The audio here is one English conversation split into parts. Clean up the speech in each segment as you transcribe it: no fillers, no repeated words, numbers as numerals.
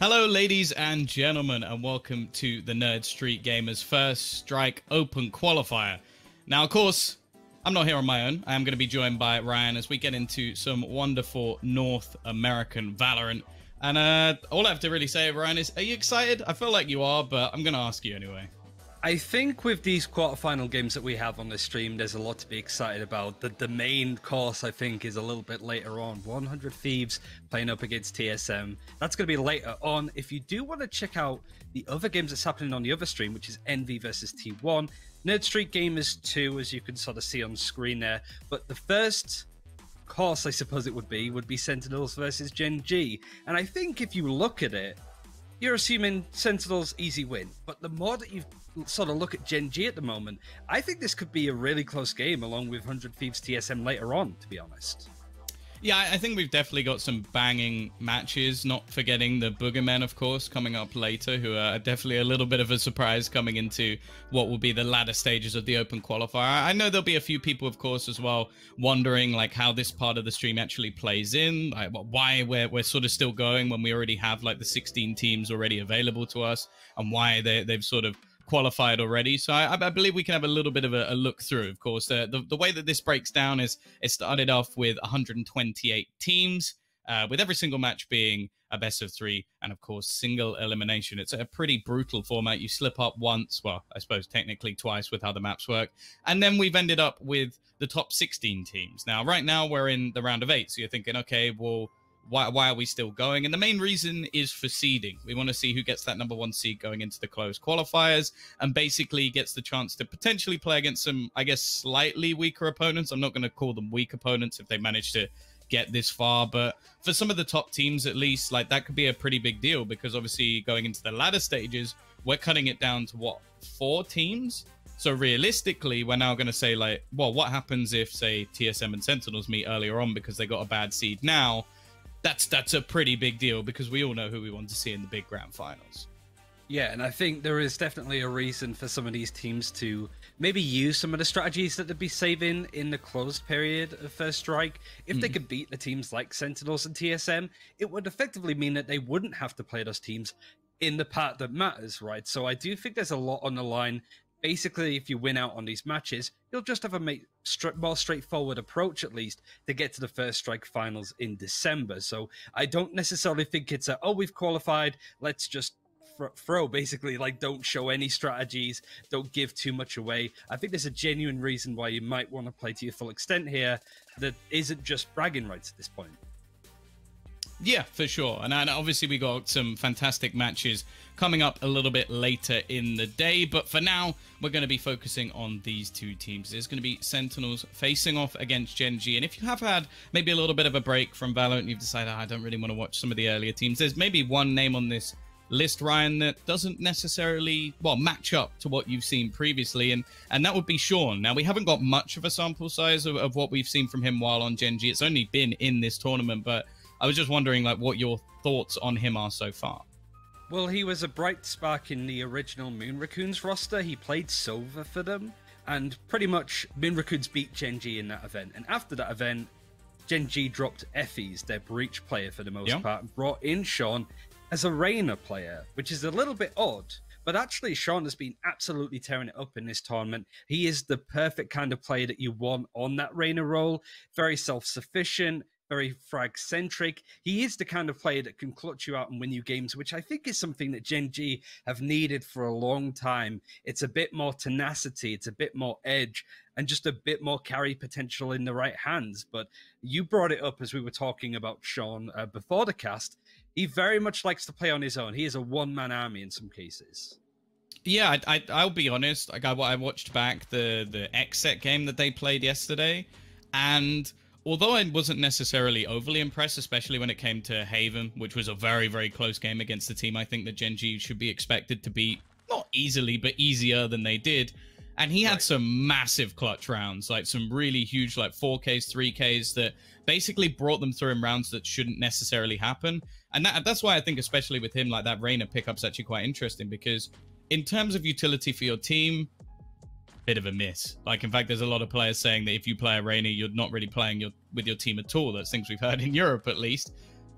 Hello, ladies and gentlemen, and welcome to the Nerd Street Gamers First Strike Open Qualifier. Now, of course, I'm not here on my own. I am going to be joined by Ryan as we get into some wonderful North American Valorant. And all I have to really say, Ryan, is, are you excited? I feel like you are, but I'm going to ask you anyway. I think with these quarterfinal games that we have on this stream, there's a lot to be excited about. The main course, I think, is a little bit later on. 100 Thieves playing up against TSM. That's going to be later on. If you do want to check out the other games that's happening on the other stream, which is Envy versus T1, Nerd Street Gamers 2, as you can sort of see on screen there. But the first course, I suppose it would be Sentinels versus GEN.G. And I think if you look at it, you're assuming Sentinels easy win. But the more that you sort of look at GEN.G at the moment, I think this could be a really close game along with 100 Thieves TSM later on, to be honest. Yeah, I think we've definitely got some banging matches, not forgetting the Boogermen, of course, coming up later, who are definitely a little bit of a surprise coming into what will be the latter stages of the Open Qualifier. I know there'll be a few people, of course, as well, wondering like how this part of the stream actually plays in, like why we're sort of still going when we already have like the 16 teams already available to us, and why they've sort of qualified already. So I believe we can have a little bit of a look through. Of course, the way that this breaks down is it started off with 128 teams, with every single match being a best of 3 and of course single elimination. It's a pretty brutal format. You slip up once, well, I suppose technically twice with how the maps work, and then we've ended up with the top 16 teams. Now right now we're in the round of 8, so you're thinking, okay, well, why are we still going? And the main reason is for seeding. We want to see who gets that #1 seed going into the closed qualifiers and basically gets the chance to potentially play against some, I guess, slightly weaker opponents. I'm not going to call them weak opponents if they manage to get this far, but for some of the top teams at least, like that could be a pretty big deal, because obviously going into the latter stages, we're cutting it down to what, 4 teams? So realistically, we're now going to say like, well, what happens if, say, TSM and Sentinels meet earlier on because they got a bad seed now? That's a pretty big deal, because we all know who we want to see in the big grand finals. Yeah, and I think there is definitely a reason for some of these teams to maybe use some of the strategies that they'd be saving in the closed period of First Strike. If they could beat the teams like Sentinels and TSM, it would effectively mean that they wouldn't have to play those teams in the part that matters, right? So I do think there's a lot on the line. Basically, if you win out on these matches, you'll just have a more straightforward approach, at least, to get to the First Strike finals in December. So I don't necessarily think it's a, oh, we've qualified, let's just throw, basically, like, don't show any strategies, don't give too much away. I think there's a genuine reason why you might want to play to your full extent here that isn't just bragging rights at this point. Yeah, for sure. And obviously we got some fantastic matches coming up a little bit later in the day. But for now, we're going to be focusing on these 2 teams. There's going to be Sentinels facing off against GEN.G. And if you have had maybe a little bit of a break from Valorant, you've decided, I don't really want to watch some of the earlier teams, there's maybe one name on this list, Ryan, that doesn't necessarily, well, match up to what you've seen previously, and that would be Sean. Now, we haven't got much of a sample size of what we've seen from him while on GEN.G. It's only been in this tournament, but I was just wondering, like, what your thoughts on him are so far. Well, he was a bright spark in the original Moon Raccoons roster. He played Silver for them, and pretty much Moon Raccoons beat GEN.G in that event. And after that event, GEN.G dropped Effie's, their Breach player for the most part, and brought in Sean as a Reyna player, which is a little bit odd. But actually, Sean has been absolutely tearing it up in this tournament. He is the perfect kind of player that you want on that Reyna role. Very self-sufficient, very frag-centric. He is the kind of player that can clutch you out and win you games, which I think is something that GEN.G have needed for a long time. It's a bit more tenacity, it's a bit more edge, and just a bit more carry potential in the right hands. But you brought it up as we were talking about Sean before the cast. He very much likes to play on his own. He is a one-man army in some cases. Yeah, I'll be honest. Like, I watched back the X-Set game that they played yesterday, and although I wasn't necessarily overly impressed, especially when it came to Haven, which was a very, very close game against the team I think that GEN.G should be expected to beat, not easily, but easier than they did. And he had some massive clutch rounds, like some really huge, like 4Ks, 3Ks that basically brought them through in rounds that shouldn't necessarily happen. And that's why I think, especially with him, like that Reyna pickup's actually quite interesting, because in terms of utility for your team, bit of a miss. Like, in fact, there's a lot of players saying that if you play a Reyna, you're not really playing with your team at all. That's things we've heard in Europe, at least.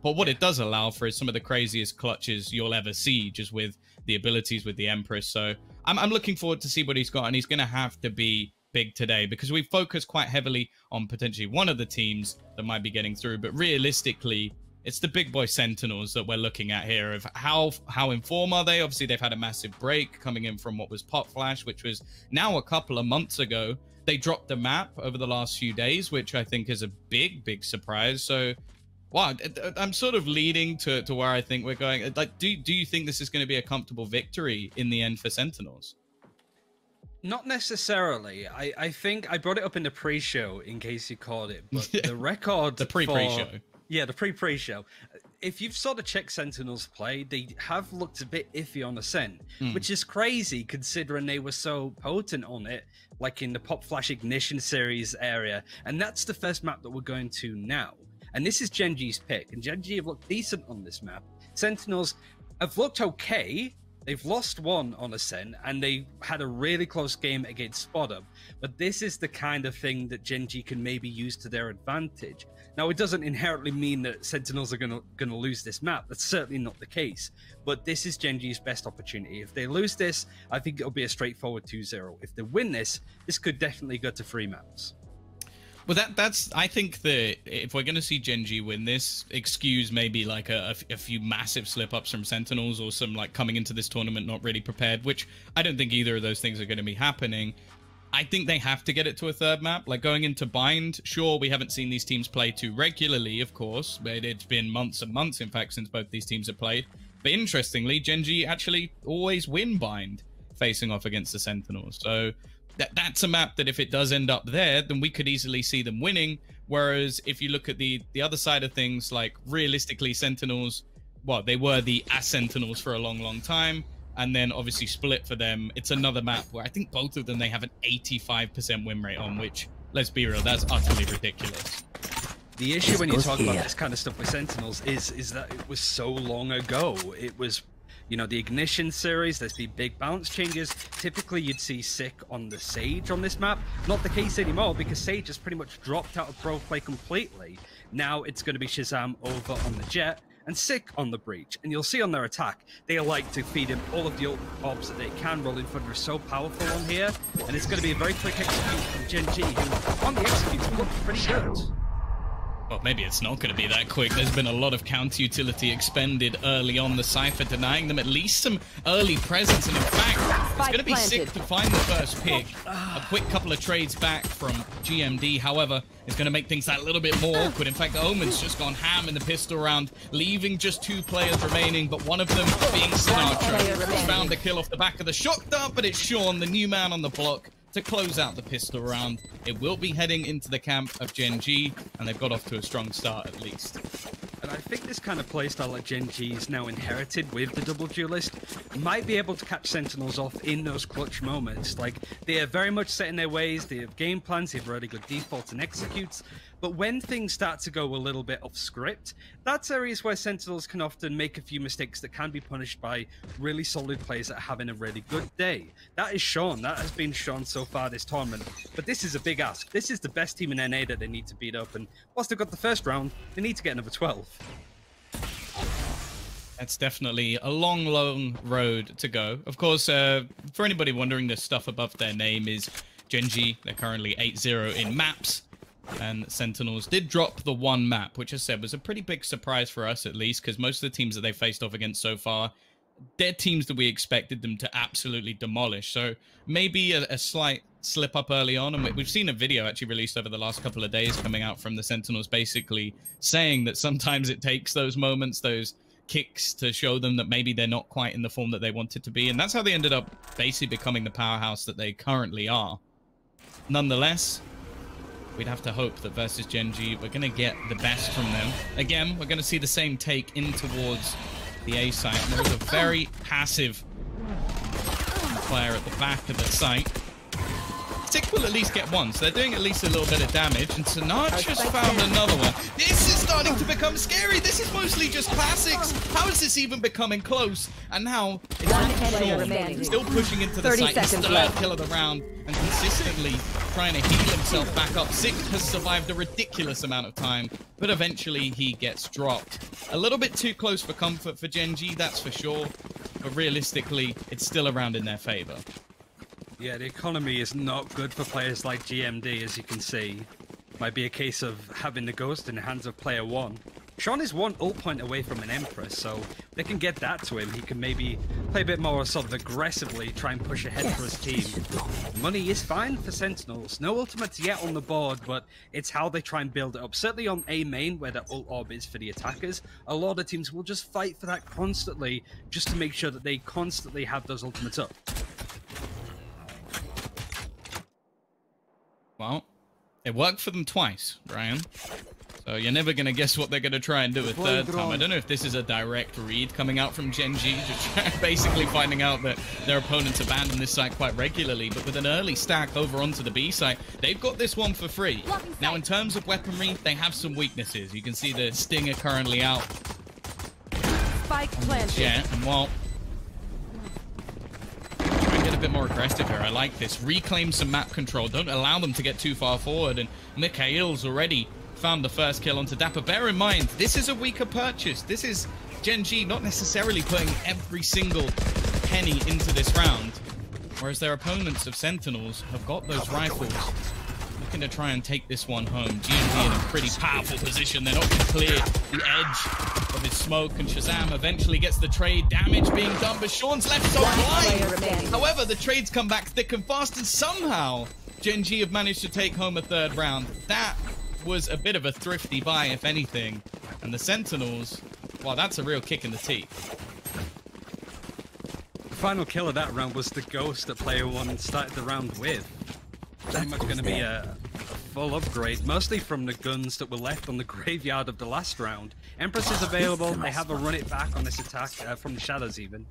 But what it does allow for is some of the craziest clutches you'll ever see, just with the abilities with the Empress. So I'm looking forward to see what he's got, and he's going to have to be big today, because we focus quite heavily on potentially one of the teams that might be getting through, but realistically it's the big boy Sentinels that we're looking at here. Of how in form are they? Obviously they've had a massive break coming in from what was Pop Flash, which was now a couple of months ago. They dropped the map over the last few days, which I think is a big surprise. So wow, I'm sort of leading to where I think we're going. Like, do you think this is going to be a comfortable victory in the end for Sentinels? Not necessarily. I think I brought it up in the pre-show in case you caught it, but the record the pre-show. Yeah, the pre-show. If you've sort of checked Sentinels play, they have looked a bit iffy on Ascent, which is crazy considering they were so potent on it, like in the Pop Flash Ignition series area. And that's the first map that we're going to now. And this is Gen.G's pick, and Gen.G have looked decent on this map. Sentinels have looked okay. They've lost one on Ascent, and they had a really close game against Spot Up. But this is the kind of thing that Gen.G can maybe use to their advantage. Now, it doesn't inherently mean that Sentinels are gonna lose this map. That's certainly not the case. But this is Gen.G's best opportunity. If they lose this, I think it'll be a straightforward 2-0. If they win this, this could definitely go to 3 maps. Well, that's I think that if we're going to see Gen.G win this, excuse maybe like a few massive slip-ups from Sentinels, or some like coming into this tournament not really prepared, which I don't think either of those things are going to be happening. I think they have to get it to a 3rd map. Like going into Bind, sure, we haven't seen these teams play too regularly, of course, but it's been months and months, in fact, since both these teams have played. But interestingly, Gen.G actually always win Bind facing off against the Sentinels. So that's a map that if it does end up there, then we could easily see them winning. Whereas if you look at the other side of things, like realistically Sentinels, well, they were the Sentinels for a long time, and then obviously Split for them, it's another map where I think both of them, they have an 85% win rate on, which, let's be real, that's utterly ridiculous. The issue when you talk about this kind of stuff with Sentinels is that it was so long ago. It was, you know, the Ignition series, there's the big balance changes. Typically, you'd see Sick on the Sage on this map. Not the case anymore, because Sage has pretty much dropped out of pro play completely. Now it's going to be Shazam over on the Jet and Sick on the Breach. And you'll see on their attack, they like to feed him all of the ult orbs that they can. Rolling Thunder is so powerful on here. And it's going to be a very quick execute from Gen.G, who on the executes look pretty good. Well, maybe it's not going to be that quick. There's been a lot of counter-utility expended early on the Cypher, denying them at least some early presence. And in fact, it's going to be sick to find the first pick. A quick couple of trades back from GMD, however, is going to make things that little bit more awkward. In fact, Omen's just gone ham in the pistol round, leaving just 2 players remaining, but one of them being Sinatra. Found the kill off the back of the shock dart, but it's Sean, the new man on the block, to close out the pistol round. It will be heading into the camp of Gen.G, and they've got off to a strong start at least. And I think this kind of playstyle that Gen.G is now inherited with the double duelist might be able to catch Sentinels off in those clutch moments. Like, they are very much set in their ways, they have game plans, they have really good defaults and executes. But when things start to go a little bit off script, that's areas where Sentinels can often make a few mistakes that can be punished by really solid players that are having a really good day. That is Sean. That has been Sean so far this tournament. But this is a big ask. This is the best team in NA that they need to beat up. And whilst they've got the first round, they need to get another 12. That's definitely a long road to go. Of course, for anybody wondering, the stuff above their name is Gen.G. They're currently 8-0 in maps. And Sentinels did drop the 1 map, which I said was a pretty big surprise for us, at least, because most of the teams that they faced off against so far, they're teams that we expected them to absolutely demolish. So maybe a slight slip up early on. And we've seen a video actually released over the last couple of days coming out from the Sentinels, basically saying that sometimes it takes those moments, those kicks, to show them that maybe they're not quite in the form that they wanted to be. And that's how they ended up basically becoming the powerhouse that they currently are. Nonetheless, we'd have to hope that versus Gen.G, we're going to get the best from them. Again, we're going to see the same take in towards the A site. And there was a very passive player at the back of the site. Sick will at least get one, so they're doing at least a little bit of damage. And Sinatra's found another one. This is starting to become scary. This is mostly just classics. How is this even becoming close? And now it's Sean still pushing into the site. His 3rd kill of the round, and can consistently trying to heal himself back up. Sick has survived a ridiculous amount of time, but eventually he gets dropped. A little bit too close for comfort for Gen.G, that's for sure. But realistically, it's still around in their favor. Yeah, the economy is not good for players like GMD, as you can see. Might be a case of having the ghost in the hands of player one. Sean is one ult point away from an Empress, so if they can get that to him, he can maybe play a bit more sort of aggressively, try and push ahead for his team. Money is fine for Sentinels. No ultimates yet on the board, but it's how they try and build it up. Certainly on A main, where the ult orb is for the attackers, a lot of teams will just fight for that constantly, just to make sure that they constantly have those ultimates up. Well, it worked for them twice, Ryan. So you're never going to guess what they're going to try and do a third time. I don't know if this is a direct read coming out from Gen.G, just basically finding out that their opponents abandon this site quite regularly. But with an early stack over onto the B site, they've got this one for free. Now, in terms of weaponry, they have some weaknesses. You can see the Stinger currently out. Spike planted. Yeah, and while... try and get a bit more aggressive here. I like this. Reclaim some map control. Don't allow them to get too far forward. And Mikhail's already found the first kill onto Dapper. Bear in mind, this is a weaker purchase. This is Gen.G not necessarily putting every single penny into this round, whereas their opponents of Sentinels have got those rifles. Looking to try and take this one home. G&G in a pretty powerful position. They're not going to clear the edge of his smoke, and Shazam eventually gets the trade. Damage being done, but Sean's left so blind. However, the trades come back thick and fast, and somehow Gen.G have managed to take home a third round. That was a bit of a thrifty buy, if anything. And the Sentinels, well, that's a real kick in the teeth. The final kill of that round was the ghost that player one started the round with. Pretty much going to be a full upgrade, mostly from the guns that were left on the graveyard of the last round. Empress is available. They have a run it back on this attack from the shadows even.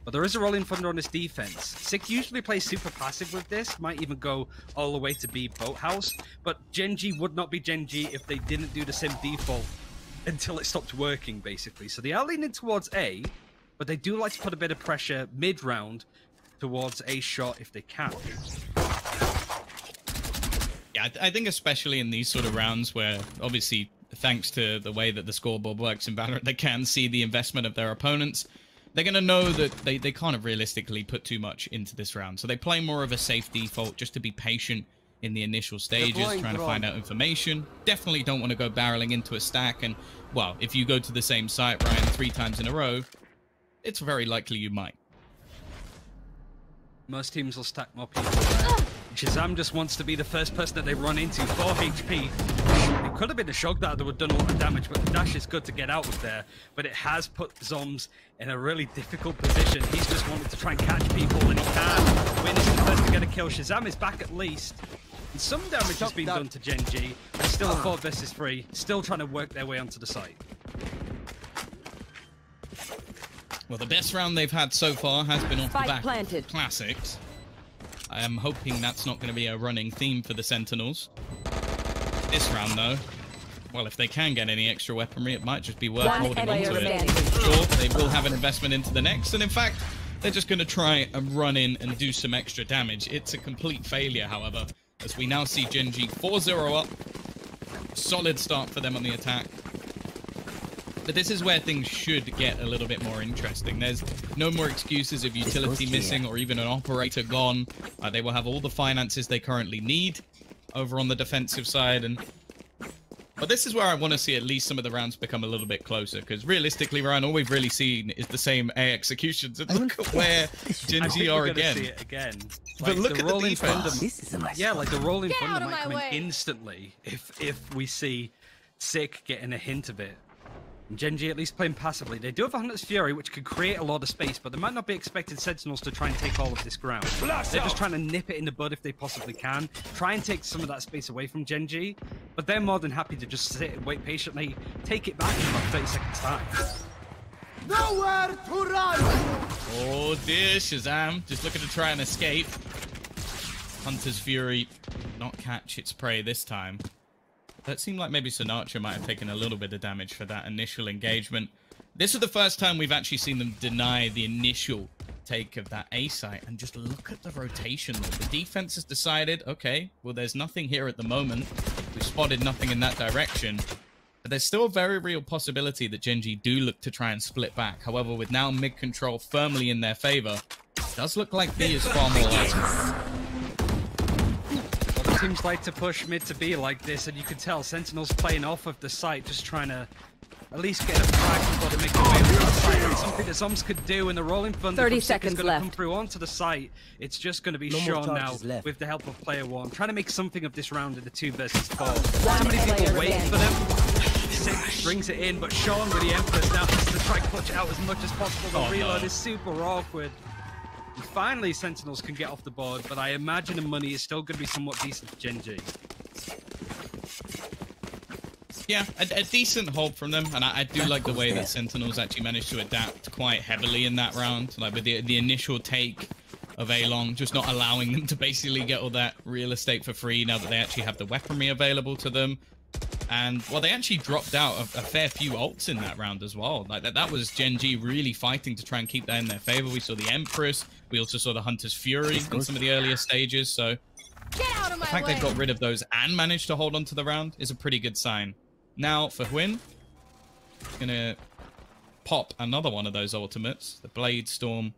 But there is a Rolling Thunder on his defense. Sick usually plays super passive with this, might even go all the way to B Boathouse, but Gen.G would not be Gen.G if they didn't do the same default until it stopped working, basically. So they are leaning towards A, but they do like to put a bit of pressure mid-round towards A shot if they can. Yeah, I think especially in these sort of rounds where, obviously, thanks to the way that the scoreboard works in Valorant, they can see the investment of their opponents. They're going to know that they can't realistically put too much into this round. So they play more of a safe default just to be patient in the initial stages, trying to find out information. Definitely don't want to go barreling into a stack. And, well, if you go to the same site, Ryan, 3 times in a row, it's very likely you might. Most teams will stack more people there. Shazam just wants to be the first person that they run into. 4 HP. It could have been a shock that would have done a lot of damage, but the dash is good to get out of there. But it has put Zoms in a really difficult position. He's just wanted to try and catch people, and he can. Win is the first to get a kill. Shazam is back at least. And some damage has been done to Gen.G, but still a 4 versus 3. Still trying to work their way onto the site. Well, the best round they've had so far has been off the back planted. Classics. I am hoping that's not going to be a running theme for the Sentinels. This round, though, well, if they can get any extra weaponry, it might just be worth holding on to it. Sure, they will have an investment into the next, and in fact, they're just going to try and run in and do some extra damage. It's a complete failure, however, as we now see Gen.G 4-0 up. Solid start for them on the attack. But this is where things should get a little bit more interesting. There's no more excuses of utility missing or even an operator gone. They will have all the finances they currently need over on the defensive side. But this is where I want to see at least some of the rounds become a little bit closer. Because realistically, Ryan, all we've really seen is the same A executions. And look at where Gen.G are again. See it again. But like look at the defense. Yeah, like the Rolling Thunder might come in instantly if we see Sick getting a hint of it. Gen.G at least playing passively. They do have a Hunter's Fury, which could create a lot of space, but they might not be expecting Sentinels to try and take all of this ground. They're just trying to nip it in the bud if they possibly can, try and take some of that space away from Gen.G, but they're more than happy to just sit and wait patiently, take it back in about 30 seconds time. Nowhere to run! Oh dear, Shazam, just looking to try and escape. Hunter's Fury, not catch its prey this time. That seemed like maybe Sinatra might have taken a little bit of damage for that initial engagement. This is the first time we've actually seen them deny the initial take of that A site, and just look at the rotation. The defense has decided, okay, well, there's nothing here at the moment. We've spotted nothing in that direction. But there's still a very real possibility that Gen.G do look to try and split back. However, with now mid control firmly in their favor, it does look like B is far more likely. Other teams like to push mid to B like this, and you can tell Sentinels playing off of the site, just trying to at least get a flag before they make their way onto the site. And something that Zoms could do in the rolling thunder. 30 is seconds going to left. come through onto the site. It's just going to be Sean now with the help of player one, trying to make something of this round in the 2 versus 4. So many people waiting for them. Six brings it in, but Sean with the Empress now has to try and clutch it out as much as possible. The reload is super awkward. And finally, Sentinels can get off the board, but I imagine the money is still going to be somewhat decent for Gen.G. Yeah, a decent hold from them, and I do like the way that Sentinels actually managed to adapt quite heavily in that round, like with the initial take of A-Long, just not allowing them to basically get all that real estate for free now that they actually have the weaponry available to them. And, well, they actually dropped out a fair few ults in that round as well. Like that was Gen.G really fighting to try and keep that in their favor. We saw the Empress. We also saw the Hunter's Fury in some of the earlier stages. So Get out of my the fact way. they got rid of those and managed to hold on to the round is a pretty good sign. Now, for Hwin, gonna pop another one of those ultimates, the Blade Storm,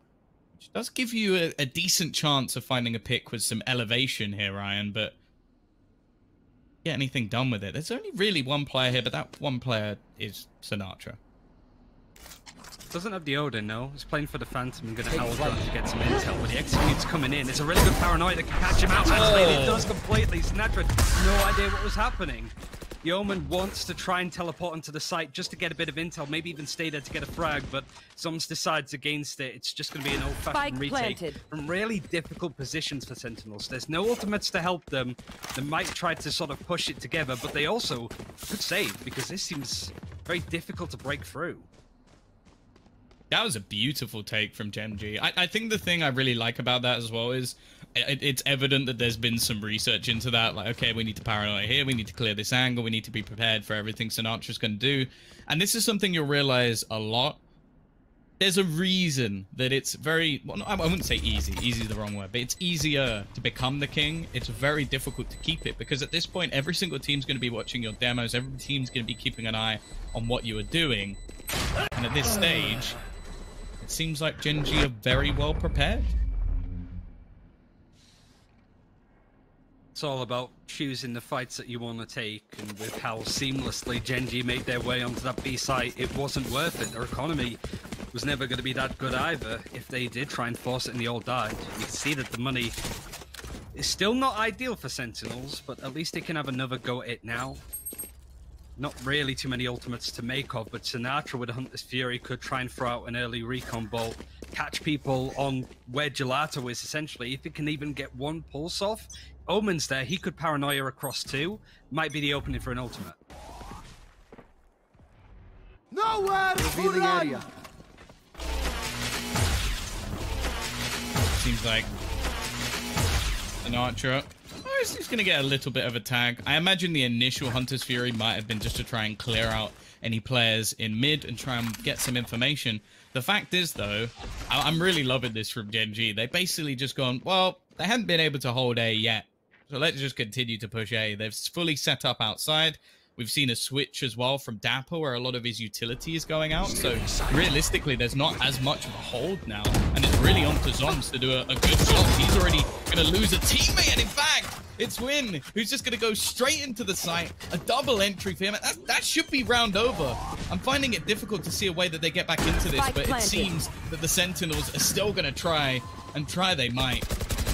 which does give you a decent chance of finding a pick with some elevation here, Ryan, but get anything done with it. There's only really one player here, but that one player is Sinatra. Doesn't have the Odin, no. He's playing for the Phantom and going to Howl to get some intel, but the Execute's coming in. It's a really good paranoia that can catch him out. Actually, it does completely. Sinatra had no idea what was happening. The Omen wants to try and teleport onto the site just to get a bit of intel, maybe even stay there to get a frag, but Zoms decides against it. It's just going to be an old-fashioned retake from really difficult positions for Sentinels. There's no ultimates to help them. They might try to sort of push it together, but they also could save, because this seems very difficult to break through. That was a beautiful take from Gen.G. I think the thing I really like about that as well is it's evident that there's been some research into that. Like, okay, we need to paranoia here. We need to clear this angle. We need to be prepared for everything Sinatra's going to do. And this is something you'll realize a lot. There's a reason that it's very... Well, I wouldn't say easy. Easy is the wrong word. But it's easier to become the king. It's very difficult to keep it. Because at this point, every single team's going to be watching your demos. Every team's going to be keeping an eye on what you are doing. And at this stage... It seems like Gen.G are very well prepared. It's all about choosing the fights that you want to take, and with how seamlessly Gen.G made their way onto that B site, it wasn't worth it. Their economy was never going to be that good either. If they did try and force it and they all died, you can see that the money is still not ideal for Sentinels, but at least they can have another go at it now. Not really too many ultimates to make of, but Sinatra with Hunter's Fury could try and throw out an early recon bolt, catch people on where Gelato is, essentially. If it can even get one pulse off, Omen's there, he could paranoia across 2. Might be the opening for an ultimate. Nowhere to run! Seems like Sinatra... He's going to get a little bit of a tag. I imagine the initial Hunter's Fury might have been just to try and clear out any players in mid and try and get some information. The fact is, though, I'm really loving this from Gen.G. They basically just gone, well, they haven't been able to hold A yet, so let's just continue to push A. They've fully set up outside. We've seen a switch as well from Dapper where a lot of his utility is going out. So realistically, there's not as much of a hold now. And it's really on to Zoms to do a good job. He's already going to lose a teammate. And in fact, it's Hwin who's just going to go straight into the site. A double entry for him. That should be round over. I'm finding it difficult to see a way that they get back into this. But it seems that the Sentinels are still going to try. And try they might.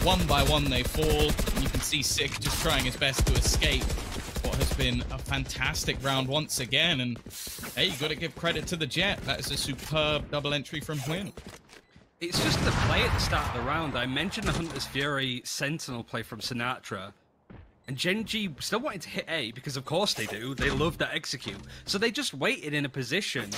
One by one they fall. And you can see Sick just trying his best to escape what has been a fantastic round once again. And hey, you got to give credit to the Jet. That is a superb double entry from Hwin. It's just the play at the start of the round. I mentioned the Hunter's Fury Sentinel play from Sinatra. And Gen.G still wanted to hit A, because of course they do. They love that execute. So they just waited in a position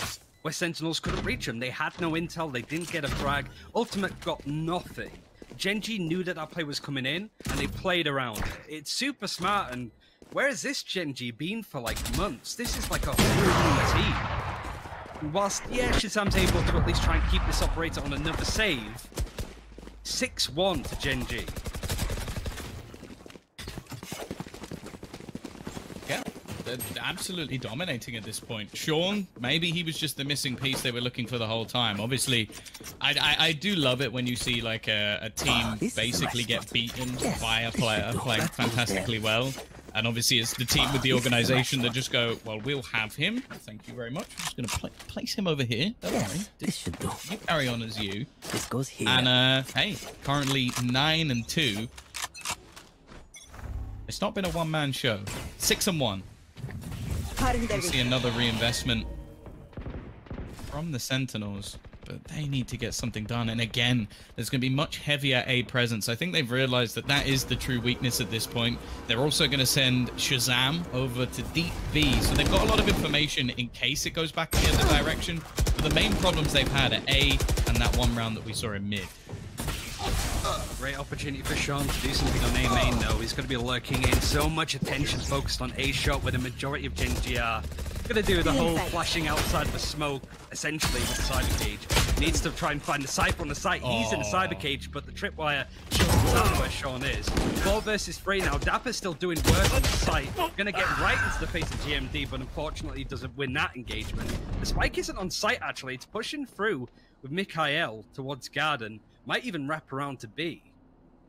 where Sentinels couldn't reach them. They had no intel. They didn't get a frag. Ultimate got nothing. Gen.G knew that play was coming in, and they played around. It's super smart, and where has this Gen.G been for like months? This is like a whole team. Whilst, yeah, Shazam's able to at least try and keep this operator on another save, 6-1 to Gen.G. Yeah, they're absolutely dominating at this point. Sean, maybe he was just the missing piece they were looking for the whole time. Obviously, I do love it when you see like a team basically get beaten by a player playing fantastically well. And obviously it's the team with the organization that just go, well, we'll have him. Thank you very much. I'm just going to place him over here. Don't worry. This should do. You carry on as you. This goes here. And, hey, currently 9-2. It's not been a one-man show. 6-1. We see another reinvestment from the Sentinels. But they need to get something done. And again, there's going to be much heavier A presence. I think they've realized that that is the true weakness at this point. They're also going to send Shazam over to deep B. So they've got a lot of information in case it goes back in the other direction. But the main problems they've had are A and that one round that we saw in mid. Great opportunity for Sean to do something on A main though. He's going to be lurking in. So much attention focused on A shot where the majority of Gen.G are. Going to do the whole flashing outside of the smoke, essentially, with the cyber cage. Needs to try and find the Cypher on the site. He's in the cyber cage, but the tripwire shows out where Sean is. 4 versus 3 now. Dapper's still doing work on the site. Going to get right into the face of GMD, but unfortunately doesn't win that engagement. The spike isn't on site, actually. It's pushing through with Mikhail towards Garden. Might even wrap around to B.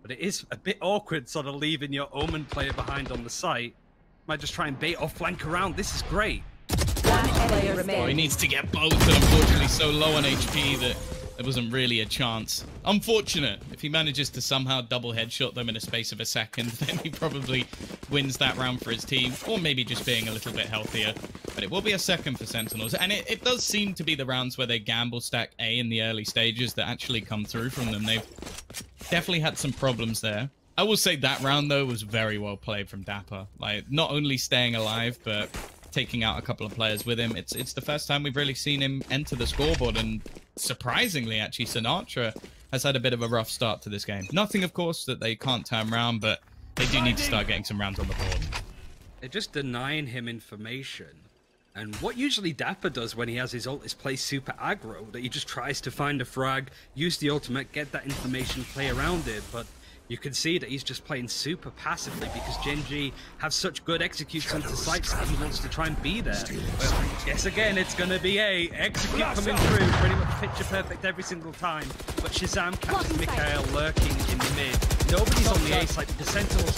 But it is a bit awkward sort of leaving your Omen player behind on the site. Might just try and bait or flank around. This is great. Oh, he needs to get both, and unfortunately so low on HP that there wasn't really a chance. Unfortunate. If he manages to somehow double headshot them in a space of a second, then he probably wins that round for his team, or maybe just being a little bit healthier. But it will be a second for Sentinels, and it does seem to be the rounds where they gamble stack A in the early stages that actually come through from them. They've definitely had some problems there. I will say that round, though, was very well played from Dapper. Like, not only staying alive, but taking out a couple of players with him. It's the first time we've really seen him enter the scoreboard, and surprisingly, actually, Sinatra has had a bit of a rough start to this game. Nothing, of course, that they can't turn around, but they do need to start getting some rounds on the board. They're just denying him information. And what usually Dapper does when he has his ult is play super aggro, that he just tries to find a frag, use the ultimate, get that information, play around it, but you can see that he's just playing super passively because Gen.G have such good executes into sites that he wants to try and be there. But yes, again, it's going to be A. Execute coming through, pretty much picture perfect every single time. But Shazam catches Mikhail lurking in the mid. Nobody's on the A side. The Sentinels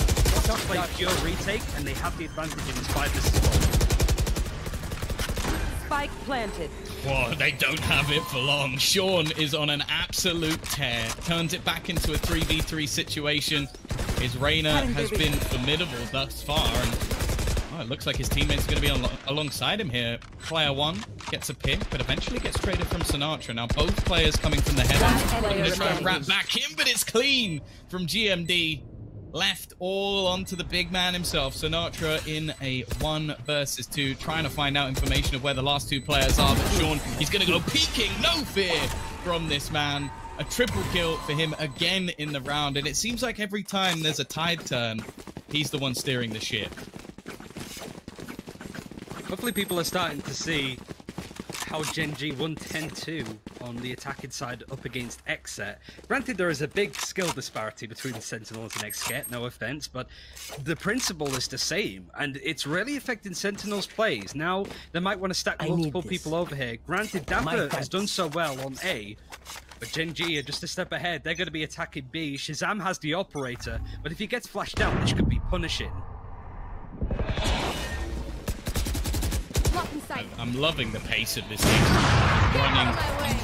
just play pure retake, and they have the advantage in this 5 versus 4. Spike planted. Whoa, they don't have it for long. Sean is on an absolute tear. Turns it back into a 3v3 situation. His Reyna has been formidable thus far. And it looks like his teammates are going to be alongside him here. Player 1 gets a pick, but eventually gets traded from Sinatra. Now both players coming from the heaven. Going to try and wrap back in, but it's clean from GMD. Left all onto the big man himself. Sinatra in a 1 versus 2, trying to find out information of where the last 2 players are. But Sean, he's going to go peeking. No fear from this man. A triple kill for him again in the round. And it seems like every time there's a tide turn, he's the one steering the ship. Hopefully people are starting to see how Gen.G won 10-2 on the attacking side up against Xset. Granted, there is a big skill disparity between the Sentinels and Xset, no offense, but the principle is the same, and it's really affecting Sentinels' plays. Now, they might want to stack multiple people over here. Granted, Dapper has done so well on A, but Gen.G are just a step ahead. They're going to be attacking B. Shazam has the operator, but if he gets flashed out, this could be punishing. I'm loving the pace of this team. Running,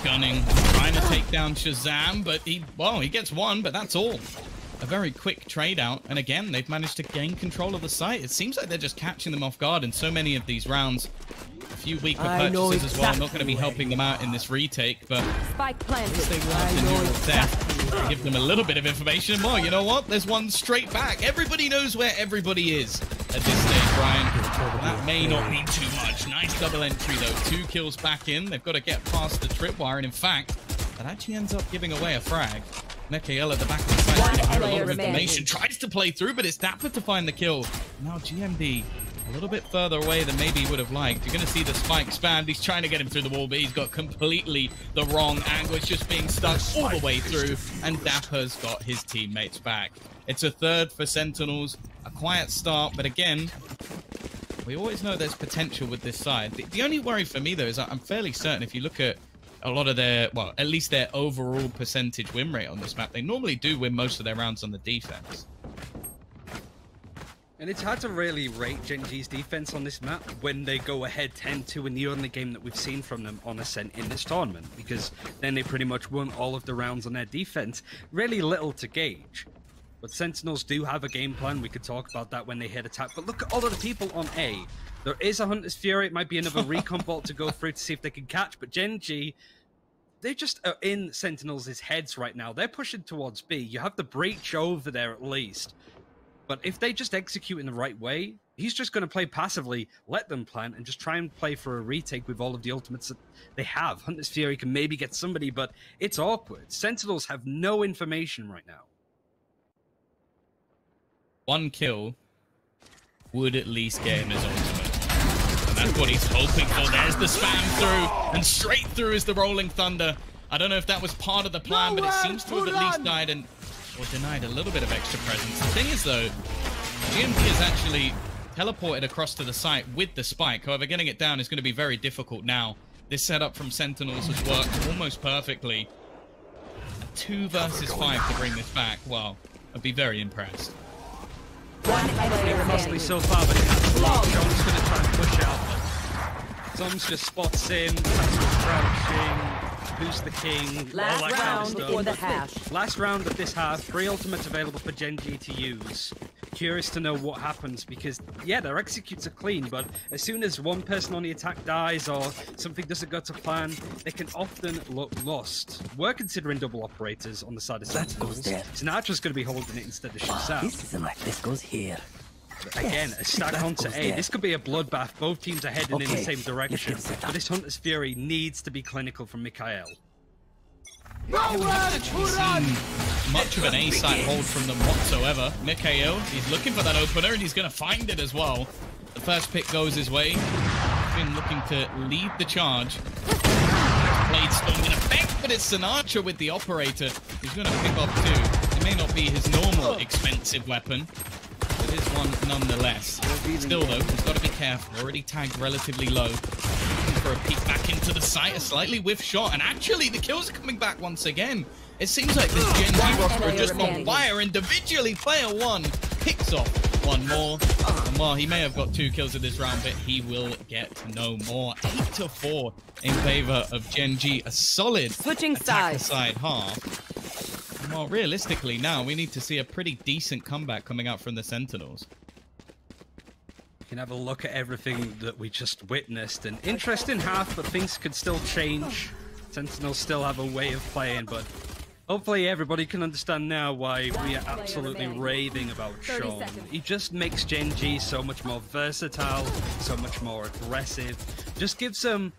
gunning, trying to take down Shazam, but he gets 1, but that's all. A very quick trade out, and again, they've managed to gain control of the site. It seems like they're just catching them off guard in so many of these rounds. A few weaker purchases as well, not going to be helping them out in this retake, but Spike planted. they will have to neural theft. Give them a little bit of information. Well, you know what? There's one straight back. Everybody knows where everybody is at this stage, Brian. That may not mean too much. Nice double entry, though. 2 kills back in. They've got to get past the tripwire, and in fact, that actually ends up giving away a frag. Mikhail at the back of the site, a lot of information. Tries to play through, but it's Dapper to find the kill. Now GMD a little bit further away than maybe he would have liked. You're going to see the spike spammed. He's trying to get him through the wall, but he's got completely the wrong angle. It's just being stuck all the way through, and Dapper's got his teammates back. It's a third for Sentinels. A quiet start, but again, we always know there's potential with this side. The only worry for me, though, is I'm fairly certain if you look at a lot of their, well, at least their overall percentage win rate on this map, they normally do win most of their rounds on the defense. And it's hard to really rate Gen.G's defense on this map when they go ahead 10-2 in the only game that we've seen from them on Ascent in this tournament, because then they pretty much won all of the rounds on their defense. Really little to gauge. But Sentinels do have a game plan. We could talk about that when they hit attack. But look at all of the people on A. There is a Hunter's Fury. It might be another recon bolt to go through to see if they can catch. But Gen.G, they just are in Sentinels' heads right now. They're pushing towards B. You have the breach over there at least. But if they just execute in the right way, he's just going to play passively, let them plant, and just try and play for a retake with all of the ultimates that they have. Hunter's Fury can maybe get somebody, but it's awkward. Sentinels have no information right now. One kill would at least get him his ultimate. And that's what he's hoping for. There's the spam through, and straight through is the Rolling Thunder. I don't know if that was part of the plan, but it seems to have at least died and or denied a little bit of extra presence. The thing is, though, GEN.G has actually teleported across to the site with the spike. However, getting it down is going to be very difficult now. This setup from Sentinels has worked almost perfectly. 2 versus 5 to bring this back. Wow, I'd be very impressed. Costly so far, but it has to block. John's going to try and push out. Tom's just spots him. That's crouching. Who's the king? Last round for the hash. Last round of this half. 3 ultimates available for Gen.G to use. Curious to know what happens because, yeah, their executes are clean, but as soon as one person on the attack dies or something doesn't go to plan, they can often look lost. We're considering double operators on the side of Sentinels. Sinatra's going to be holding it instead of Shazam. This isn't like this goes here. Again, a stack onto A. This could be a bloodbath. Both teams are heading in the same direction. But this Hunter's Fury needs to be clinical from Mikhail. We haven't actually seen much of an A site hold from them whatsoever. Mikhail, he's looking for that opener and he's going to find it as well. The first pick goes his way. He's been looking to lead the charge. Blade Storm in effect, but it's Sinatra with the operator. He's going to pick up 2. It may not be his normal expensive weapon. It is one nonetheless. Still, though, he's got to be careful. Already tagged relatively low. Looking for a peek back into the site. A slightly whiff shot. And actually, the kills are coming back once again. It seems like this Gen.G roster are just on fire. Individually, player 1 picks off 1 more. And while he may have got 2 kills in this round, but he will get no more. 8-4 in favor of Gen.G. A solid attack side half. Well, realistically now, we need to see a pretty decent comeback coming out from the Sentinels. You can have a look at everything that we just witnessed. An interesting half, but things could still change. Sentinels still have a way of playing, but hopefully everybody can understand now why we are absolutely raving about Sean. He just makes Gen.G so much more versatile, so much more aggressive. Just gives them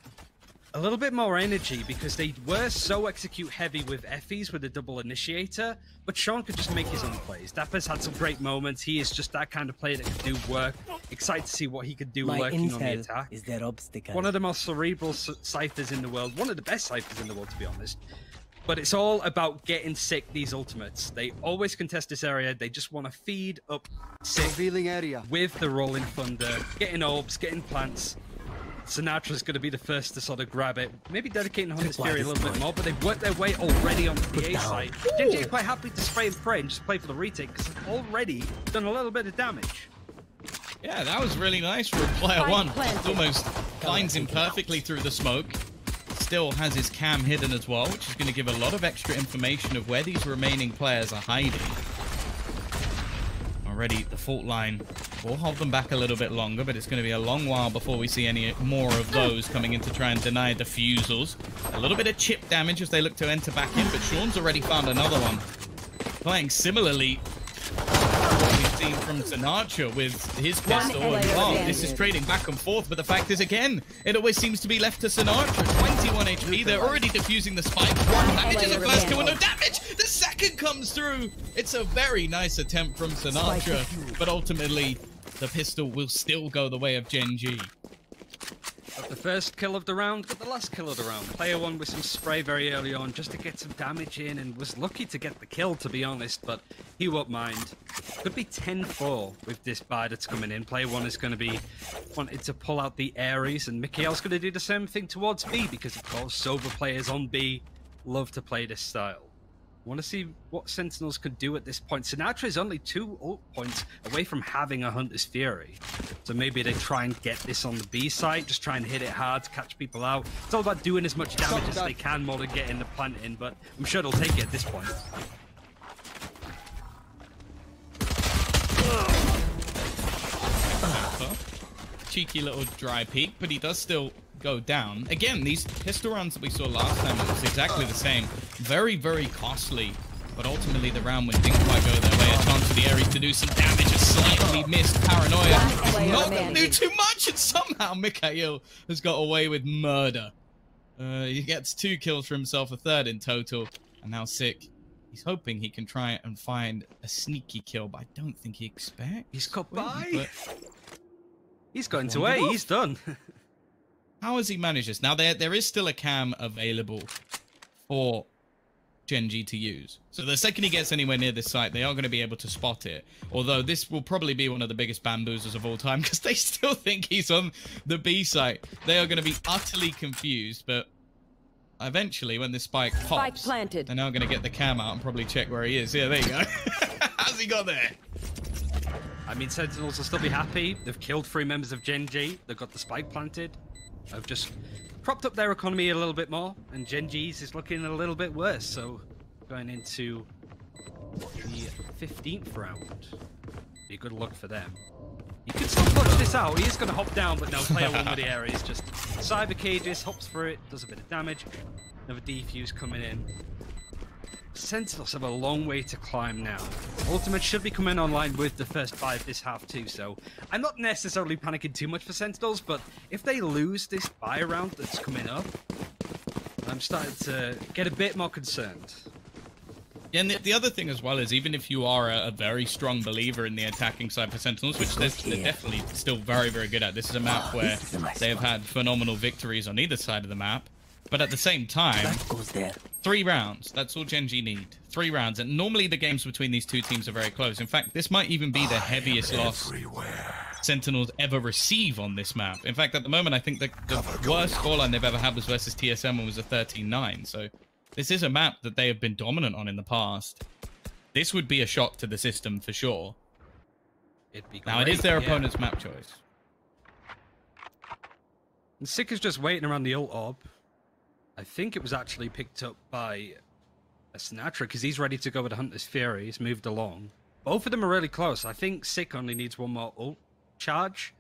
a little bit more energy because they were so execute heavy with Effie's with the double initiator, but Sean could just make his own plays. Dapper's had some great moments. He is just that kind of player that can do work. Excited to see what he could do lurking on the attack. Is their obstacle. One of the most cerebral ciphers in the world. One of the best ciphers in the world, to be honest. But it's all about getting sick, these ultimates. They always contest this area. They just want to feed up sick Revealing area. with the Rolling Thunder, getting orbs, getting plants. Sinatra's going to be the first to sort of grab it. Maybe dedicating Hunter's Fury a little bit more, but they've worked their way already on the A side. Gen.G is quite happy to spray and pray and just play for the retake because they've already done a little bit of damage. Yeah, that was really nice for player 1. It almost finds him perfectly through the smoke. Still has his cam hidden as well, which is going to give a lot of extra information of where these remaining players are hiding. Already, the fault line will hold them back a little bit longer, but it's going to be a long while before we see any more of those coming in to try and deny defusals. A little bit of chip damage as they look to enter back in, but Sean's already found another one. Playing similarly what we've seen from Sinatra with his pistol and well, this is trading back and forth, but the fact is, again, it always seems to be left to Sinatra. 21 HP, they're already defusing the spike. Damage is the first kill, no damage! The second comes through! It's a very nice attempt from Sinatra, but ultimately, the pistol will still go the way of Gen.G. Got the first kill of the round, got the last kill of the round. Player one with some spray very early on just to get some damage in, and was lucky to get the kill, to be honest, but he won't mind. Could be 10-4 with this buy that's coming in. Player one is going to be wanted to pull out the Ares, and Mikhail's going to do the same thing towards B, because of course Sova players on B love to play this style. Want to see what Sentinels could do at this point. Sinatra is only 2 ult points away from having a Hunter's Fury. So maybe they try and get this on the B side, just try and hit it hard to catch people out. It's all about doing as much damage as they can more than getting the plant in, but I'm sure they'll take it at this point. Cheeky little dry peek, but he does still go down. Again, these pistol rounds that we saw last time was exactly the same. Very, very costly, but ultimately the round when didn't quite go their way. A chance for the Ares to do some damage, a slightly missed Paranoia. Not going to do too much, and somehow Mikhail has got away with murder. He gets 2 kills for himself, a 3rd in total, and now Sick. He's hoping he can try and find a sneaky kill, but I don't think he expects. He's got by. He's got into A, he's done. How has he managed this? Now, there is still a cam available for Gen.G to use. So the second he gets anywhere near this site, they are going to be able to spot it. Although this will probably be one of the biggest bamboozles of all time, because they still think he's on the B site. They are going to be utterly confused, but eventually when this spike pops, they're now going to get the cam out and probably check where he is. Yeah, there you go. How's he got there? I mean, Sentinels will still be happy. They've killed 3 members of Gen.G. They've got the spike planted. I've just propped up their economy a little bit more, and Gen.G's is looking a little bit worse. So going into the 15th round, be a good luck for them. You can still push this out. He is going to hop down, but no, player one with the Ares just cyber cages, hops through it, does a bit of damage. Another defuse coming in. Sentinels have a long way to climb now. Ultimate should be coming online with the first 5 this half too, so I'm not necessarily panicking too much for Sentinels, but if they lose this buy round that's coming up, I'm starting to get a bit more concerned. Yeah, and the other thing as well is, even if you are a very strong believer in the attacking side for Sentinels, which they're definitely still very, very good at. This is a map where they have had phenomenal victories on either side of the map. But at the same time, 3 rounds. That's all Gen.G need. 3 rounds. And normally the games between these 2 teams are very close. In fact, this might even be the heaviest loss Sentinels ever receive on this map. In fact, at the moment, I think the worst scoreline they've ever had was versus TSM and was a 13-9. So this is a map that they have been dominant on in the past. This would be a shock to the system for sure. Now, it is their opponent's map choice. And Sick is just waiting around the ult orb. I think it was actually picked up by a Sinatra, because he's ready to go with the Hunter's Fury. He's moved along. Both of them are really close. I think Sick only needs 1 more ult charge,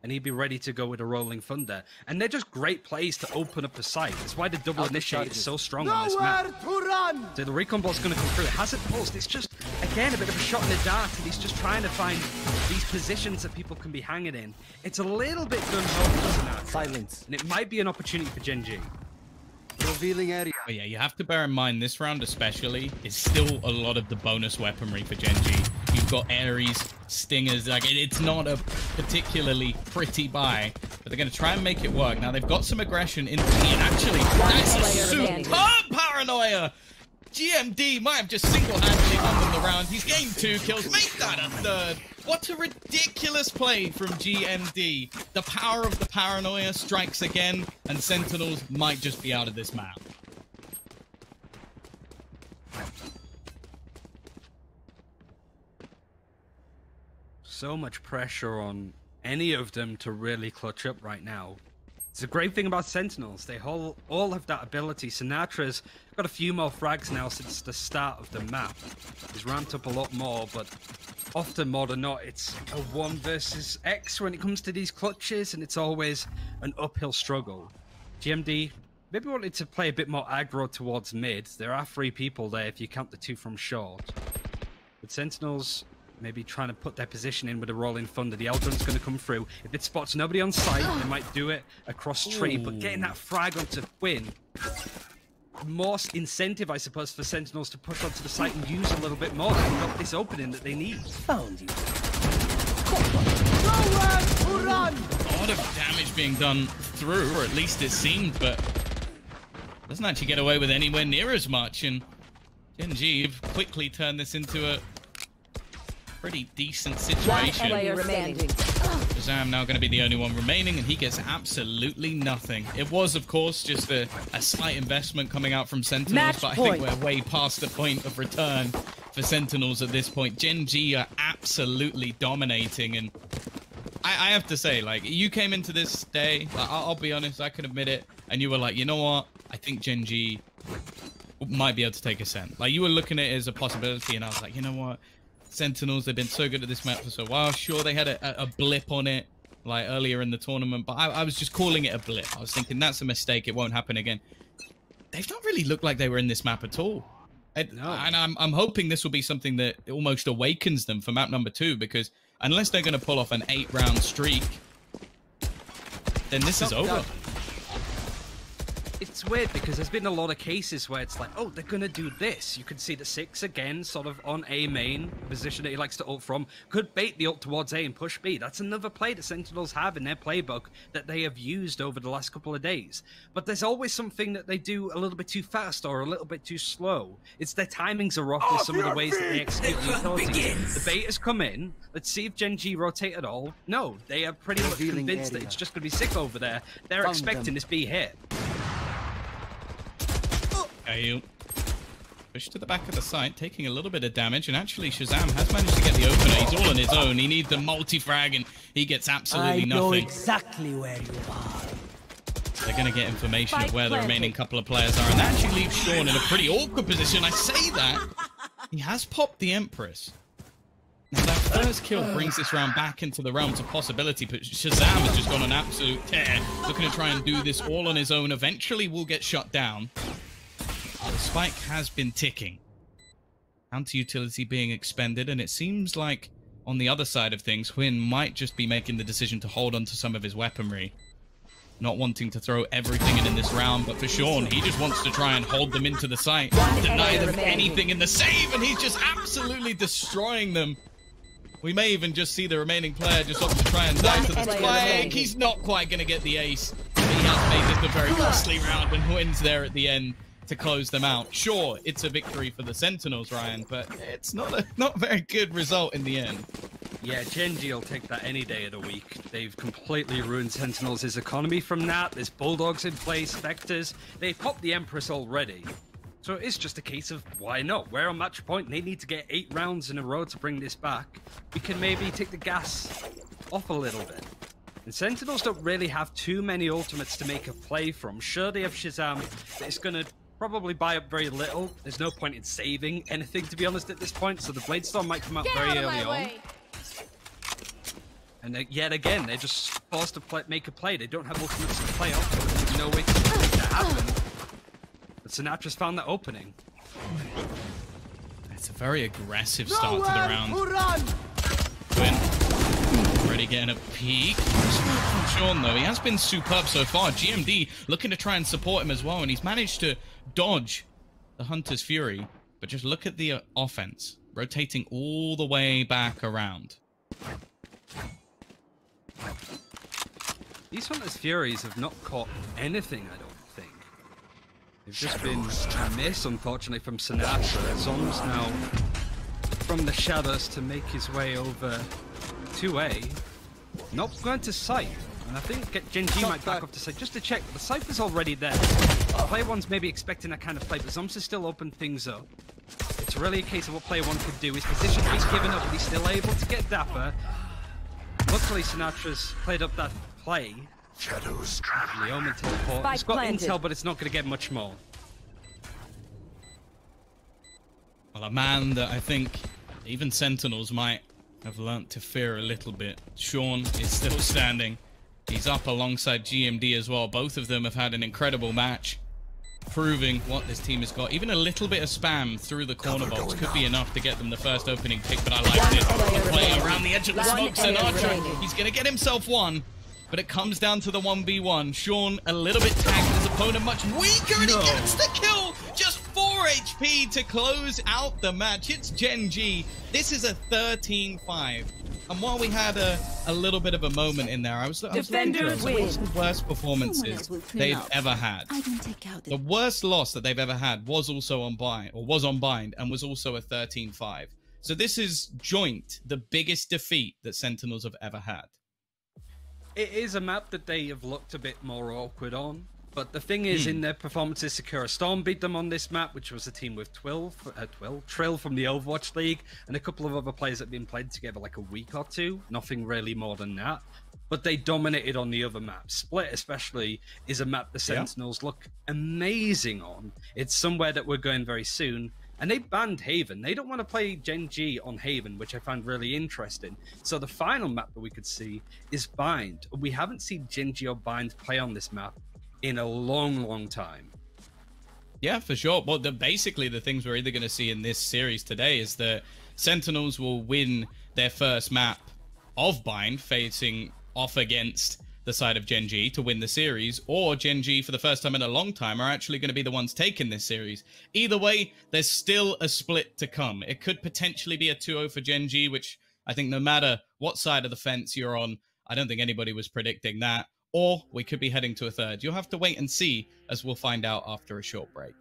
and he'd be ready to go with a Rolling Thunder. And they're just great plays to open up the site. That's why the double initiate is so strong on this map. So the recon ball's going to come through. It hasn't pulsed. It's just, again, a bit of a shot in the dark, and he's just trying to find these positions that people can be hanging in. It's a little bit gun-ho for Sinatra. Silence. And it might be an opportunity for Gen.G. Revealing area. But yeah, you have to bear in mind this round especially is still a lot of the bonus weaponry for Gen.G. You've got Ares, Stingers, like it's not a particularly pretty buy, but they're going to try and make it work. Now they've got some aggression into me, and actually that's a superb Paranoia! GMD might have just single-handedly won them the round. He's gained 2 kills, make that a 3rd. What a ridiculous play from GEN.G. The power of the Paranoia strikes again, and Sentinels might just be out of this map. So much pressure on any of them to really clutch up right now. It's a great thing about Sentinels. They all have that ability. Sinatra's got a few more frags now since the start of the map. He's ramped up a lot more, but often more than not, it's a 1 versus X when it comes to these clutches, and it's always an uphill struggle. GMD maybe wanted to play a bit more aggro towards mid. There are 3 people there if you count the 2 from short. But Sentinels maybe trying to put their position in with a Rolling Thunder. The Eldrin's going to come through. If it spots nobody on site, they might do it across tree. But getting that frag onto win, more incentive, I suppose, for Sentinels to push onto the site and use a little bit more. They've got this opening that they need. Found you. A lot of damage being done through, or at least it seemed, but doesn't actually get away with anywhere near as much. And Gen.G have quickly turned this into a pretty decent situation. Shazam now going to be the only one remaining, and he gets absolutely nothing. It was, of course, just a slight investment coming out from Sentinels, but I think we're way past the point of return for Sentinels at this point. Gen.G are absolutely dominating, and I have to say, like, you came into this day, like, I'll be honest, I can admit it, and you were like, you know what, I think Gen.G might be able to take a Sent. Like, you were looking at it as a possibility, and I was like, you know what, Sentinels, they've been so good at this map for so while. Sure, they had a blip on it, like, earlier in the tournament, but I was just calling it a blip. I was thinking, that's a mistake, it won't happen again. They've not really looked like they were in this map at all. And I'm hoping this will be something that almost awakens them for map number 2, because unless they're going to pull off an 8-round streak, then this is over. It's weird because there's been a lot of cases where it's like, oh, they're going to do this. You can see the 6 again, sort of on A main, position that he likes to ult from. Could bait the ult towards A and push B. That's another play the Sentinels have in their playbook that they have used over the last couple of days. But there's always something that they do a little bit too fast or a little bit too slow. It's their timings are off with some of the ways that they execute the utilities. The bait has come in. Let's see if Gen.G rotate at all. No, they are pretty much convinced that it's just going to be sick over there. They're expecting this B hit. You push to the back of the site, taking a little bit of damage, and actually Shazam has managed to get the opener. He's all on his own. He needs the multi-frag, and he gets absolutely nothing. I know exactly where you are. They're going to get information of where the remaining couple of players are, and that actually leaves Sean in a pretty awkward position. I say that. He has popped the Empress. Now, that first kill brings this round back into the realms of possibility, but Shazam has just gone on absolute tear, looking to try and do this all on his own. Eventually will get shut down. The spike has been ticking. Counter-utility being expended, and it seems like on the other side of things, Huynh might just be making the decision to hold on to some of his weaponry. Not wanting to throw everything in this round, but for Sean, he just wants to try and hold them into the site, deny them anything in the save, and he's just absolutely destroying them. We may even just see the remaining player just opt to try and die to the spike. He's not quite going to get the ace, but he has made this a very costly round, and Huynh's there at the end to close them out. Sure, it's a victory for the Sentinels, Ryan, but it's not a very good result in the end. Yeah, Gen.G will take that any day of the week. They've completely ruined Sentinels' economy from that. There's Bulldogs in place, Spectres. They've popped the Empress already. So it's just a case of why not? We're on match point. They need to get 8 rounds in a row to bring this back. We can maybe take the gas off a little bit. And Sentinels don't really have too many ultimates to make a play from. Sure, they have Shazam that is going to probably buy up very little. There's no point in saving anything, to be honest, at this point. So the Bladestorm might come out very early on. And yet again, they're just forced to make a play. They don't have ultimates to play off. There's no way to make that happen. But Sinatra's found that opening. It's a very aggressive start to the round. Huynh already getting a peek. From Sean, though, he has been superb so far. GMD looking to try and support him as well, and he's managed to dodge the Hunter's Fury. But just look at the offense, rotating all the way back around. These Hunter's Furies have not caught anything, I don't think. They've just been a miss, unfortunately, from Sinatra. Zom's now from the shadows to make his way over to A. Not going to site. And I think Gen.G might back up to site just to check. The Cypher's already there. Player 1's maybe expecting that kind of play, but Zoms has still opened things up. It's really a case of what Player 1 could do. His position, he's given up, but he's still able to get Dapper. Luckily, Sinatra's played up that play. Shadows The Omen teleport. It's got intel, but it's not going to get much more. Well, a man that I think even Sentinels might have learnt to fear a little bit. Sean is still standing. He's up alongside GMD as well. Both of them have had an incredible match, proving what this team has got. Even a little bit of spam through the corner box could be enough to get them the first opening pick, but I like it. The play around the edge of the smoke. Sinatra, he's going to get himself one, but it comes down to the 1v1. Sean a little bit tagged, his opponent much weaker, and he gets the kill. Just 4 HP. XP to close out the match. It's Gen.G. This is a 13-5. And while we had a little bit of a moment in there, I was looking Defenders through what's win. the worst performances they've ever had. I can take out The worst loss that they've ever had was also on Bind, or was on Bind, and was also a 13-5. So this is joint the biggest defeat that Sentinels have ever had. It is a map that they have looked a bit more awkward on. But the thing is, in their performances, Sakura Storm beat them on this map, which was a team with Trill from the Overwatch League, and a couple of other players that have been played together like a week or two. Nothing really more than that. But they dominated on the other maps. Split, especially, is a map the Sentinels look amazing on. It's somewhere that we're going very soon. And they banned Haven. They don't want to play Gen.G on Haven, which I found really interesting. So the final map that we could see is Bind. We haven't seen Gen.G or Bind play on this map in a long time. Yeah, for sure. Well, basically the things we're either going to see in this series today is that Sentinels will win their first map of Bind, facing off against the side of Gen.G to win the series, or Gen.G for the first time in a long time are actually going to be the ones taking this series. Either way, there's still a split to come. It could potentially be a 2-0 for Gen.G, which I think no matter what side of the fence you're on, I don't think anybody was predicting that. Or we could be heading to a third. You'll have to wait and see, as we'll find out after a short break.